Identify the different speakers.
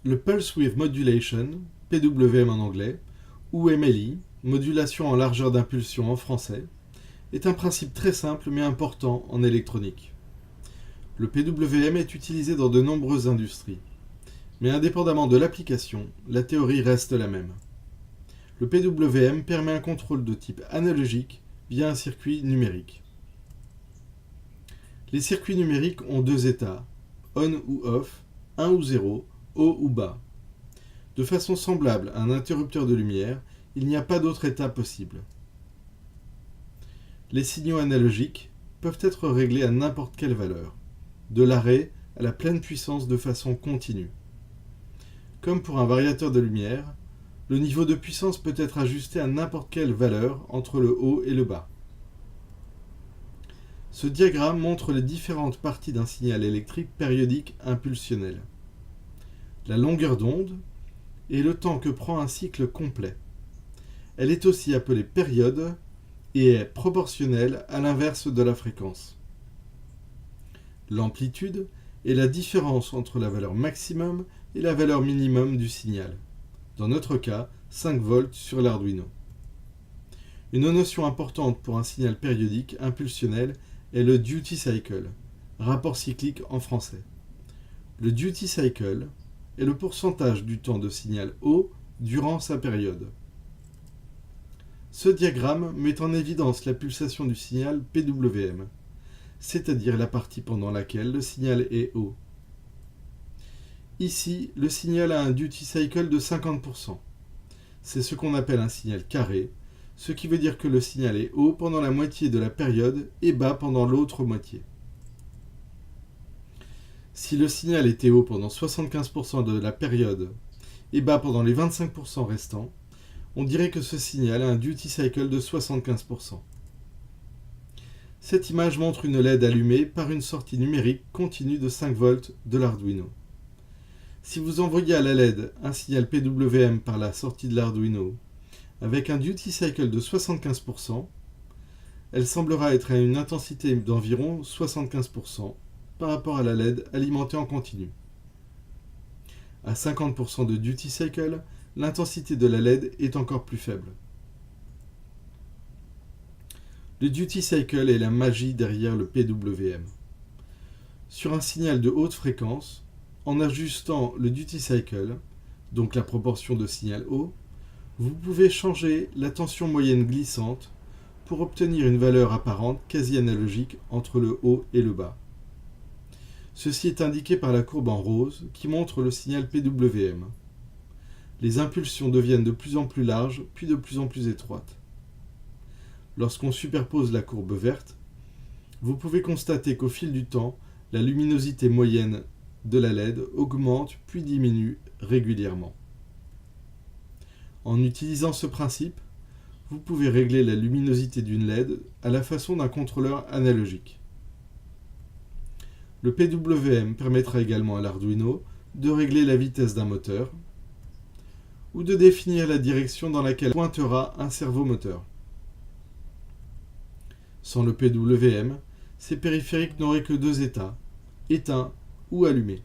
Speaker 1: Le Pulse Width Modulation, PWM en anglais, ou MLI, modulation en largeur d'impulsion en français, est un principe très simple mais important en électronique. Le PWM est utilisé dans de nombreuses industries, mais indépendamment de l'application, la théorie reste la même. Le PWM permet un contrôle de type analogique via un circuit numérique. Les circuits numériques ont deux états, on ou off, 1 ou 0, haut ou bas. De façon semblable à un interrupteur de lumière, il n'y a pas d'autre état possible. Les signaux analogiques peuvent être réglés à n'importe quelle valeur, de l'arrêt à la pleine puissance de façon continue. Comme pour un variateur de lumière, le niveau de puissance peut être ajusté à n'importe quelle valeur entre le haut et le bas. Ce diagramme montre les différentes parties d'un signal électrique périodique impulsionnel. La longueur d'onde est le temps que prend un cycle complet. Elle est aussi appelée période et est proportionnelle à l'inverse de la fréquence. L'amplitude est la différence entre la valeur maximum et la valeur minimum du signal. Dans notre cas, 5 volts sur l'Arduino. Une notion importante pour un signal périodique impulsionnel est le duty cycle, rapport cyclique en français. Le duty cycle est le pourcentage du temps de signal haut durant sa période. Ce diagramme met en évidence la pulsation du signal PWM, c'est-à-dire la partie pendant laquelle le signal est haut. Ici, le signal a un duty cycle de 50%. C'est ce qu'on appelle un signal carré, ce qui veut dire que le signal est haut pendant la moitié de la période et bas pendant l'autre moitié. Si le signal était haut pendant 75% de la période et bas pendant les 25% restants, on dirait que ce signal a un duty cycle de 75%. Cette image montre une LED allumée par une sortie numérique continue de 5 volts de l'Arduino. Si vous envoyez à la LED un signal PWM par la sortie de l'Arduino avec un duty cycle de 75%, elle semblera être à une intensité d'environ 75% par rapport à la LED alimentée en continu. À 50% de duty cycle, l'intensité de la LED est encore plus faible. Le duty cycle est la magie derrière le PWM. Sur un signal de haute fréquence, en ajustant le duty cycle, donc la proportion de signal haut, vous pouvez changer la tension moyenne glissante pour obtenir une valeur apparente quasi analogique entre le haut et le bas. Ceci est indiqué par la courbe en rose qui montre le signal PWM. Les impulsions deviennent de plus en plus larges puis de plus en plus étroites. Lorsqu'on superpose la courbe verte, vous pouvez constater qu'au fil du temps, la luminosité moyenne de la LED augmente puis diminue régulièrement. En utilisant ce principe, vous pouvez régler la luminosité d'une LED à la façon d'un contrôleur analogique. Le PWM permettra également à l'Arduino de régler la vitesse d'un moteur ou de définir la direction dans laquelle pointera un servomoteur. Sans le PWM, ces périphériques n'auraient que deux états, éteints ou allumés.